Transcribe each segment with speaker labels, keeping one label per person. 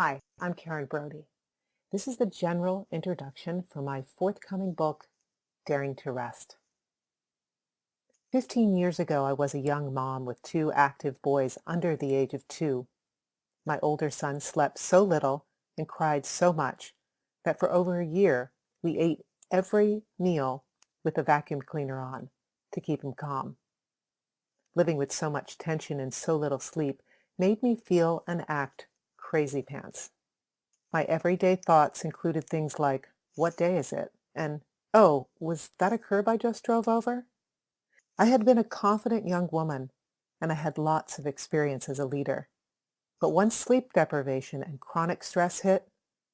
Speaker 1: Hi, I'm Karen Brody. This is the general introduction for my forthcoming book, Daring to Rest. 15 years ago, I was a young mom with two active boys under the age of 2. My older son slept so little and cried so much that for over a year, we ate every meal with the vacuum cleaner on to keep him calm. Living with so much tension and so little sleep made me feel and act crazy pants. My everyday thoughts included things like, what day is it? And, oh, was that a curb I just drove over? I had been a confident young woman, and I had lots of experience as a leader. But once sleep deprivation and chronic stress hit,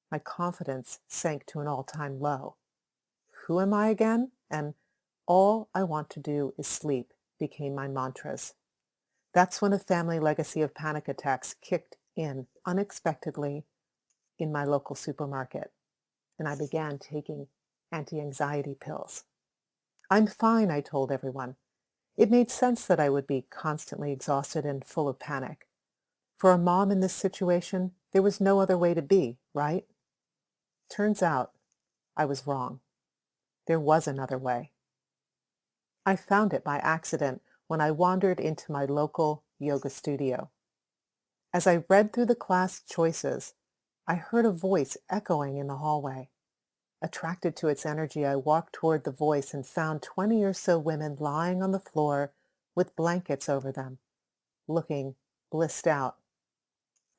Speaker 1: my confidence sank to an all-time low. Who am I again? And all I want to do is sleep became my mantras. That's when a family legacy of panic attacks kicked in unexpectedly in my local supermarket, and I began taking anti-anxiety pills. I'm fine, I told everyone. It made sense that I would be constantly exhausted and full of panic. For a mom in this situation, there was no other way to be, right? Turns out I was wrong. There was another way. I found it by accident when I wandered into my local yoga studio. As I read through the class choices, I heard a voice echoing in the hallway. Attracted to its energy, I walked toward the voice and found 20 or so women lying on the floor with blankets over them, looking blissed out.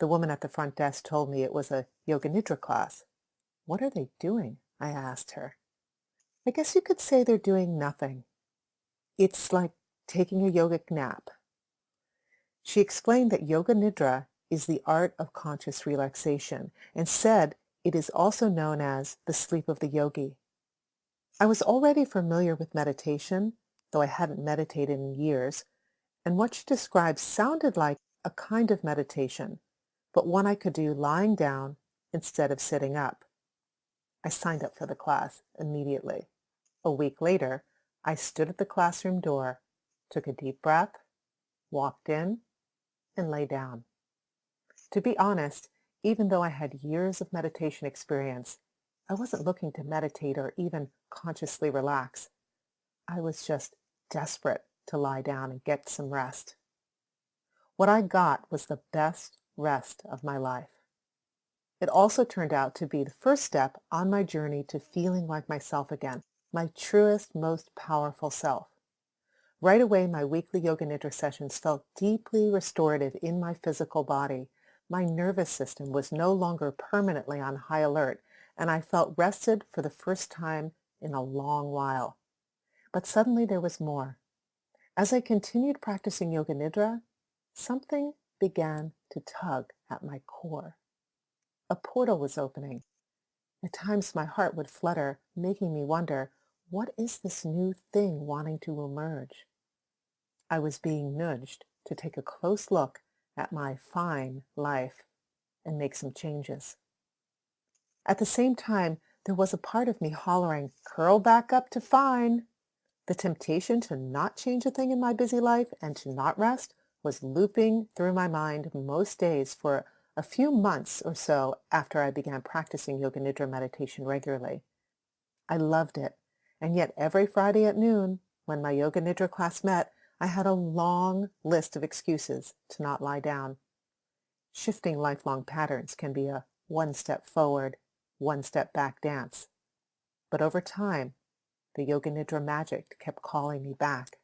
Speaker 1: The woman at the front desk told me it was a Yoga Nidra class. What are they doing? I asked her. I guess you could say they're doing nothing. It's like taking a yogic nap. She explained that Yoga Nidra is the art of conscious relaxation and said it is also known as the sleep of the yogi. I was already familiar with meditation, though I hadn't meditated in years, and what she described sounded like a kind of meditation, but one I could do lying down instead of sitting up. I signed up for the class immediately. A week later, I stood at the classroom door, took a deep breath, walked in, and lay down. To be honest, even though I had years of meditation experience, I wasn't looking to meditate or even consciously relax. I was just desperate to lie down and get some rest. What I got was the best rest of my life. It also turned out to be the first step on my journey to feeling like myself again, my truest, most powerful self. Right away, my weekly Yoga Nidra sessions felt deeply restorative in my physical body. My nervous system was no longer permanently on high alert, and I felt rested for the first time in a long while. But suddenly there was more. As I continued practicing Yoga Nidra, something began to tug at my core. A portal was opening. At times my heart would flutter, making me wonder, what is this new thing wanting to emerge? I was being nudged to take a close look at my fine life and make some changes. At the same time, there was a part of me hollering, curl back up to fine. The temptation to not change a thing in my busy life and to not rest was looping through my mind most days for a few months or so after I began practicing Yoga Nidra meditation regularly. I loved it, and yet every Friday at noon, when my Yoga Nidra class met, I had a long list of excuses to not lie down. Shifting lifelong patterns can be a one step forward, one step back dance. But over time, the Yoga Nidra magic kept calling me back,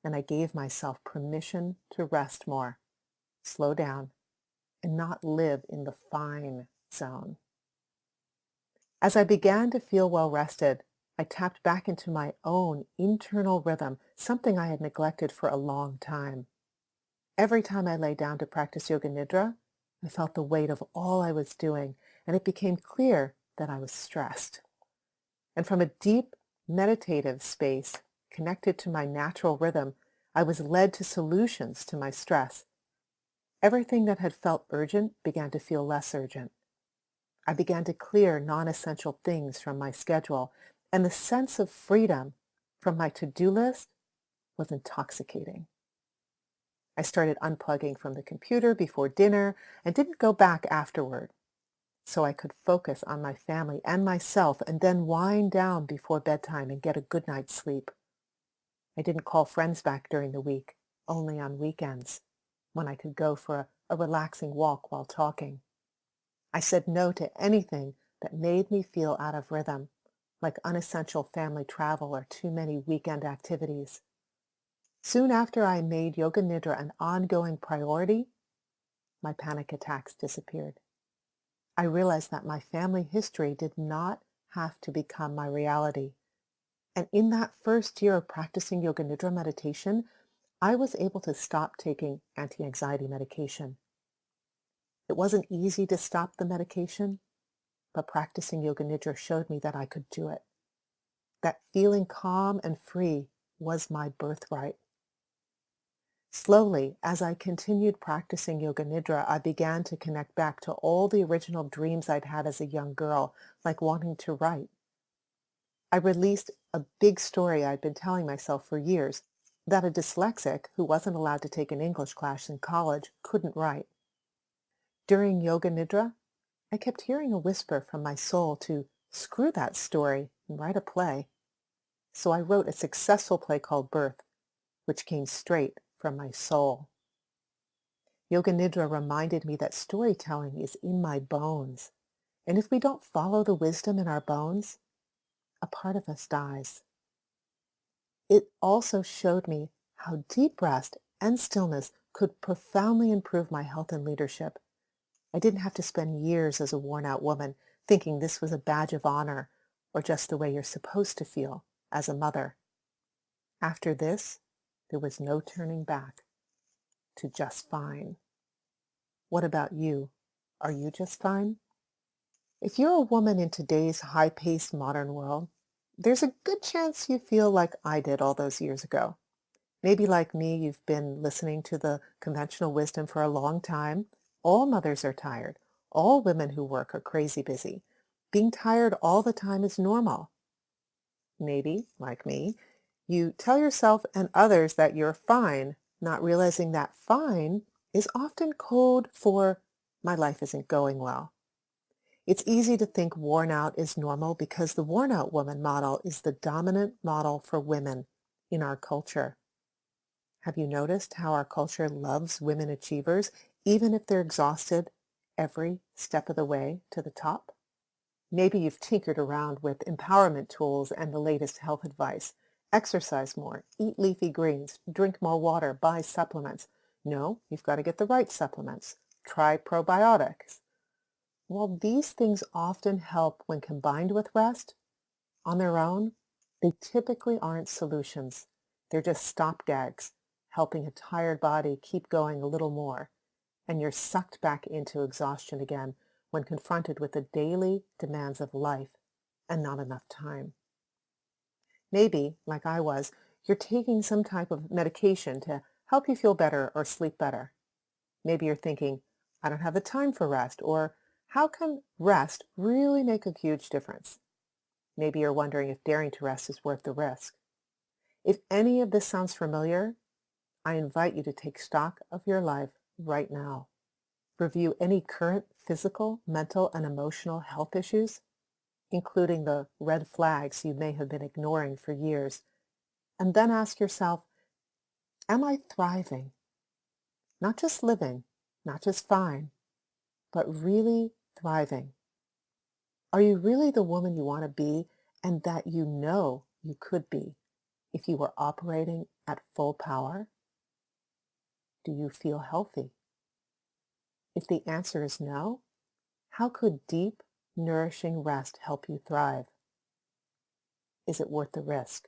Speaker 1: and I gave myself permission to rest more, slow down, and not live in the fine zone. As I began to feel well rested, I tapped back into my own internal rhythm, something I had neglected for a long time. Every time I lay down to practice Yoga Nidra, I felt the weight of all I was doing, and it became clear that I was stressed. And from a deep meditative space connected to my natural rhythm, I was led to solutions to my stress. Everything that had felt urgent began to feel less urgent. I began to clear non-essential things from my schedule, and the sense of freedom from my to-do list was intoxicating. I started unplugging from the computer before dinner and didn't go back afterward, so I could focus on my family and myself and then wind down before bedtime and get a good night's sleep. I didn't call friends back during the week, only on weekends, when I could go for a relaxing walk while talking. I said no to anything that made me feel out of rhythm, like unessential family travel or too many weekend activities. Soon after I made Yoga Nidra an ongoing priority, my panic attacks disappeared. I realized that my family history did not have to become my reality. And in that first year of practicing Yoga Nidra meditation, I was able to stop taking anti-anxiety medication. It wasn't easy to stop the medication, but practicing Yoga Nidra showed me that I could do it. That feeling calm and free was my birthright. Slowly, as I continued practicing Yoga Nidra, I began to connect back to all the original dreams I'd had as a young girl, like wanting to write. I released a big story I'd been telling myself for years, that a dyslexic who wasn't allowed to take an English class in college couldn't write. During Yoga Nidra, I kept hearing a whisper from my soul to screw that story and write a play. So I wrote a successful play called Birth, which came straight from my soul. Yoga Nidra reminded me that storytelling is in my bones, and if we don't follow the wisdom in our bones, a part of us dies. It also showed me how deep rest and stillness could profoundly improve my health and leadership. I didn't have to spend years as a worn-out woman thinking this was a badge of honor or just the way you're supposed to feel as a mother. After this, there was no turning back to just fine. What about you? Are you just fine? If you're a woman in today's high-paced modern world, there's a good chance you feel like I did all those years ago. Maybe like me, you've been listening to the conventional wisdom for a long time. All mothers are tired. All women who work are crazy busy. Being tired all the time is normal. Maybe, like me, you tell yourself and others that you're fine, not realizing that fine is often code for my life isn't going well. It's easy to think worn out is normal because the worn out woman model is the dominant model for women in our culture. Have you noticed how our culture loves women achievers, even if they're exhausted every step of the way to the top? Maybe you've tinkered around with empowerment tools and the latest health advice. Exercise more, eat leafy greens, drink more water, buy supplements. No, you've got to get the right supplements. Try probiotics. While these things often help when combined with rest, on their own, they typically aren't solutions. They're just stopgags, helping a tired body keep going a little more, and you're sucked back into exhaustion again when confronted with the daily demands of life and not enough time. Maybe, like I was, you're taking some type of medication to help you feel better or sleep better. Maybe you're thinking, I don't have the time for rest, or how can rest really make a huge difference? Maybe you're wondering if daring to rest is worth the risk. If any of this sounds familiar, I invite you to take stock of your life right now. Review any current physical, mental, and emotional health issues, including the red flags you may have been ignoring for years, and then ask yourself, am I thriving? Not just living, not just fine, but really thriving. Are you really the woman you want to be and that you know you could be if you were operating at full power? Do you feel healthy? If the answer is no, how could deep, nourishing rest help you thrive? Is it worth the risk?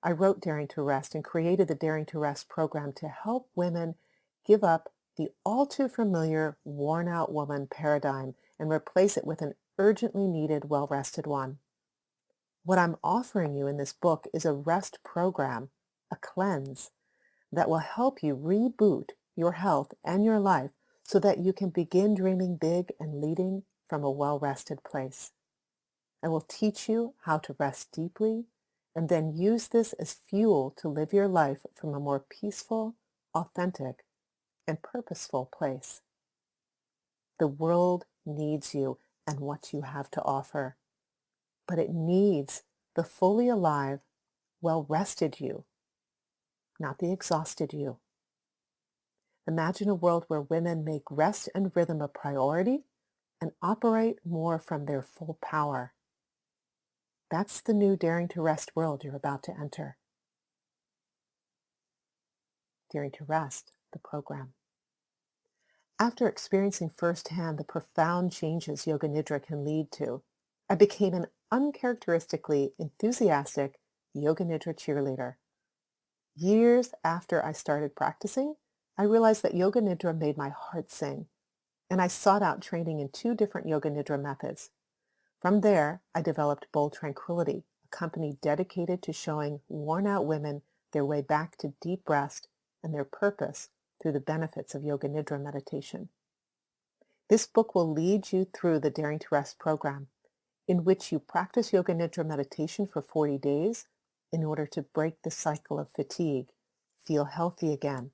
Speaker 1: I wrote Daring to Rest and created the Daring to Rest program to help women give up the all too familiar worn-out woman paradigm and replace it with an urgently needed, well-rested one. What I'm offering you in this book is a rest program, a cleanse, that will help you reboot your health and your life so that you can begin dreaming big and leading from a well-rested place. I will teach you how to rest deeply and then use this as fuel to live your life from a more peaceful, authentic, and purposeful place. The world needs you and what you have to offer, but it needs the fully alive, well-rested you, not the exhausted you. Imagine a world where women make rest and rhythm a priority and operate more from their full power. That's the new Daring to Rest world you're about to enter. Daring to Rest, the program. After experiencing firsthand the profound changes Yoga Nidra can lead to, I became an uncharacteristically enthusiastic Yoga Nidra cheerleader. Years after I started practicing, I realized that Yoga Nidra made my heart sing, and I sought out training in 2 different Yoga Nidra methods. From there, I developed Bold Tranquility, a company dedicated to showing worn-out women their way back to deep rest and their purpose through the benefits of Yoga Nidra meditation. This book will lead you through the Daring to Rest program, in which you practice Yoga Nidra meditation for 40 days in order to break the cycle of fatigue, feel healthy again,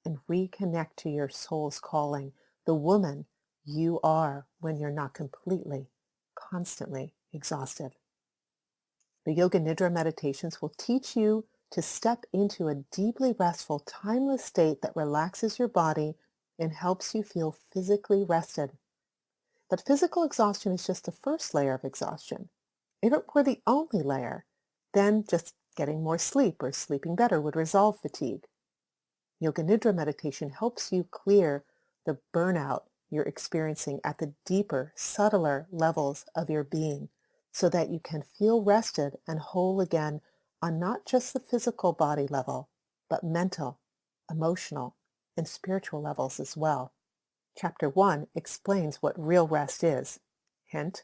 Speaker 1: and reconnect to your soul's calling, the woman you are when you're not completely, constantly exhausted. The Yoga Nidra meditations will teach you to step into a deeply restful, timeless state that relaxes your body and helps you feel physically rested. But physical exhaustion is just the first layer of exhaustion. If it were the only layer, then just getting more sleep or sleeping better would resolve fatigue. Yoga Nidra meditation helps you clear the burnout you're experiencing at the deeper, subtler levels of your being so that you can feel rested and whole again on not just the physical body level, but mental, emotional, and spiritual levels as well. Chapter 1 explains what real rest is. Hint,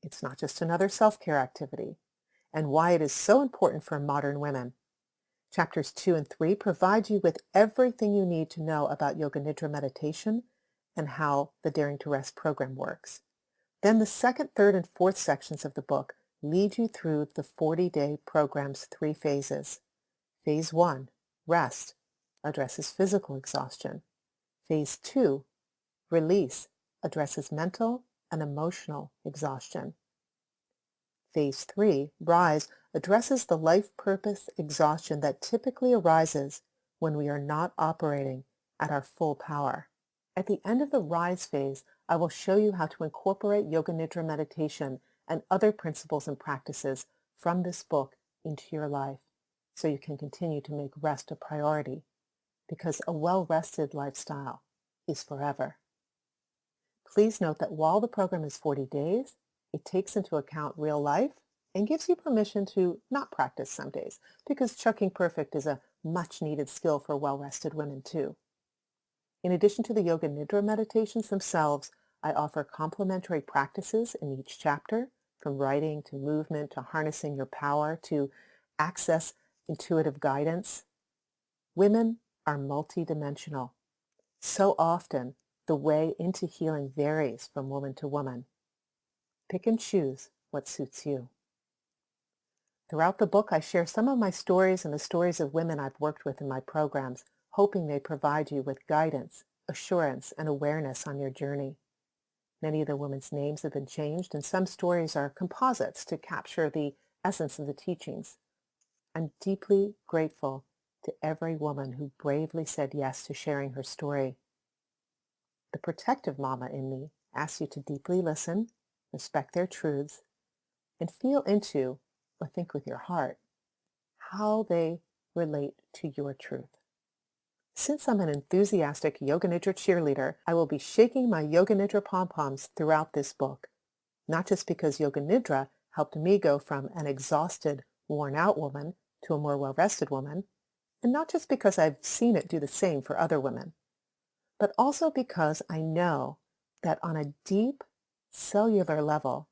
Speaker 1: it's not just another self-care activity, and why it is so important for modern women. Chapters 2 and 3 provide you with everything you need to know about Yoga Nidra meditation and how the Daring to Rest program works. Then the second, third, and fourth sections of the book lead you through the 40-day program's 3 phases. Phase 1, Rest, addresses physical exhaustion. Phase 2, Release, addresses mental and emotional exhaustion. Phase 3, Rise, addresses the life purpose exhaustion that typically arises when we are not operating at our full power. At the end of the Rise phase, I will show you how to incorporate Yoga Nidra meditation and other principles and practices from this book into your life so you can continue to make rest a priority, because a well-rested lifestyle is forever. Please note that while the program is 40 days, it takes into account real life and gives you permission to not practice some days, because chucking perfect is a much-needed skill for well-rested women too. In addition to the Yoga Nidra meditations themselves, I offer complementary practices in each chapter, from writing to movement to harnessing your power to access intuitive guidance. Women are multidimensional. So often, the way into healing varies from woman to woman. Pick and choose what suits you. Throughout the book, I share some of my stories and the stories of women I've worked with in my programs, hoping they provide you with guidance, assurance, and awareness on your journey. Many of the women's names have been changed, and some stories are composites to capture the essence of the teachings. I'm deeply grateful to every woman who bravely said yes to sharing her story. The protective mama in me asks you to deeply listen, respect their truths, and feel into, or think with your heart, how they relate to your truth. Since I'm an enthusiastic Yoga Nidra cheerleader, I will be shaking my Yoga Nidra pom-poms throughout this book, not just because Yoga Nidra helped me go from an exhausted, worn-out woman to a more well-rested woman, and not just because I've seen it do the same for other women, but also because I know that on a deep, cellular level,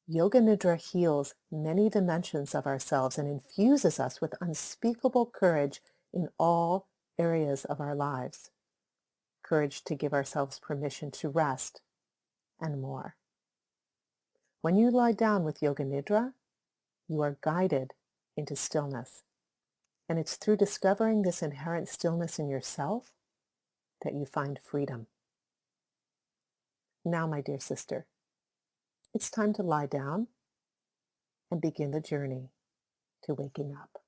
Speaker 1: Yoga Nidra heals many dimensions of ourselves and infuses us with unspeakable courage in all areas of our lives. Courage to give ourselves permission to rest, and more. When you lie down with Yoga Nidra, you are guided into stillness. And it's through discovering this inherent stillness in yourself that you find freedom. Now, my dear sister, it's time to lie down and begin the journey to waking up.